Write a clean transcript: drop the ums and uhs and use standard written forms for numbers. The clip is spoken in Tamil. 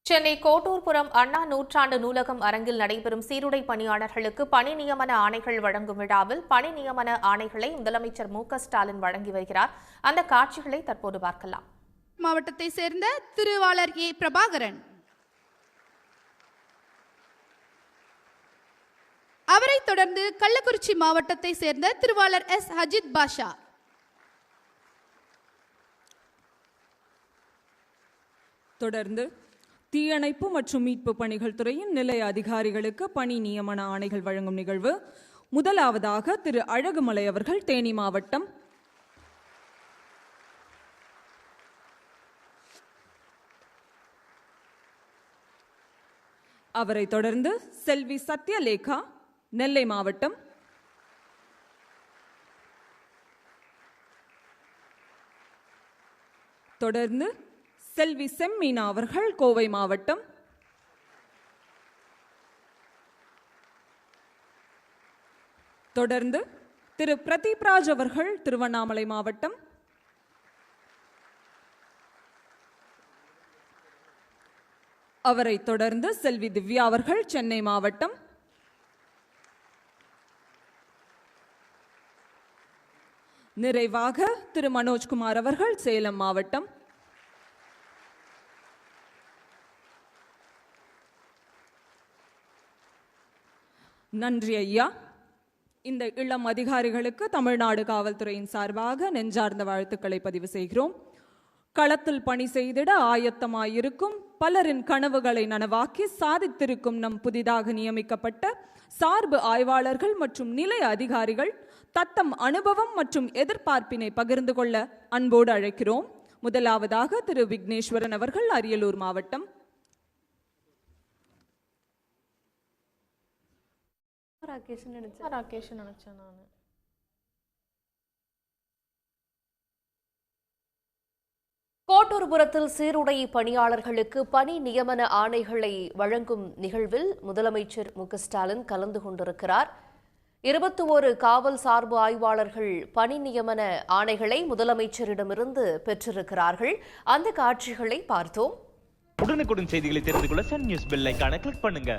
சென்னை கோட்டூர்புரம் அண்ணா நூற்றாண்டு நூலகம் அரங்கில் நடைபெறும் சீருடை பணியாளர்களுக்கு பணி நியமன ஆணைகள் வழங்கும் விழாவில் பணி நியமன ஆணைகளை முதலமைச்சர் மு.க.ஸ்டாலின் வழங்கி வருகிறார். அந்த காட்சிகளை தற்போது பார்க்கலாம். மாவட்டத்தை சேர்ந்த திருவாளர் ஏ பிரபாகரன், அவரை தொடர்ந்து கள்ளக்குறிச்சி மாவட்டத்தை சேர்ந்த திருவாளர் எஸ் ஹஜித் பாஷா, தொடர்ந்து தீயணைப்பு மற்றும் மீட்பு பணிகள் துறையின் நிலைய அதிகாரிகளுக்கு பணி நியமன ஆணைகள் வழங்கும் நிகழ்வு. முதலாவதாக திரு அழகுமலை அவர்கள் தேனி மாவட்டம், அவரை தொடர்ந்து செல்வி சத்யலேகா நெல்லை மாவட்டம், தொடர்ந்து செல்வி செம்மீனா அவர்கள் கோவை மாவட்டம், தொடர்ந்து திரு பிரதீப்ராஜ் அவர்கள் திருவண்ணாமலை மாவட்டம், அவரை தொடர்ந்து செல்வி திவ்யா அவர்கள் சென்னை மாவட்டம், நிறைவாக திரு மனோஜ்குமார் அவர்கள் சேலம் மாவட்டம், நன்றி ஐயா. இந்த இளம் அதிகாரிகளுக்கு தமிழ்நாடு காவல்துறையின் சார்பாக நெஞ்சார்ந்த வாழ்த்துக்களை பதிவு செய்கிறோம். களத்தில் பணி செய்திட ஆயத்தமாயிருக்கும் பலரின் கனவுகளை நனவாக்கி சாதித்திருக்கும் நம் புதிதாக நியமிக்கப்பட்ட சார்பு ஆய்வாளர்கள் மற்றும் நிலைய அதிகாரிகள் தத்தம் அனுபவம் மற்றும் எதிர்பார்ப்பினை பகிர்ந்து கொள்ள அன்போடு அழைக்கிறோம். முதலாவதாக திரு விக்னேஸ்வரன் அவர்கள் அரியலூர் மாவட்டம். கோட்டூர்புரத்தில் சீருடை பணியாளர்களுக்கு பணி நியமன ஆணைகளை வழங்கும் நிகழ்வில் முதலமைச்சர் மு.க.ஸ்டாலின் கலந்து கொண்டிருக்கிறார். 21 காவல் சார்பு ஆய்வாளர்கள் பணி நியமன ஆணைகளை முதலமைச்சரிடமிருந்து பெற்றிருக்கிறார்கள். அந்த காட்சிகளை பார்த்தோம். உடனுக்குடன் செய்திகளை தெரிந்து கொள்ள சன் நியூஸ் பெல் ஐகானை கிளிக் பண்ணுங்க.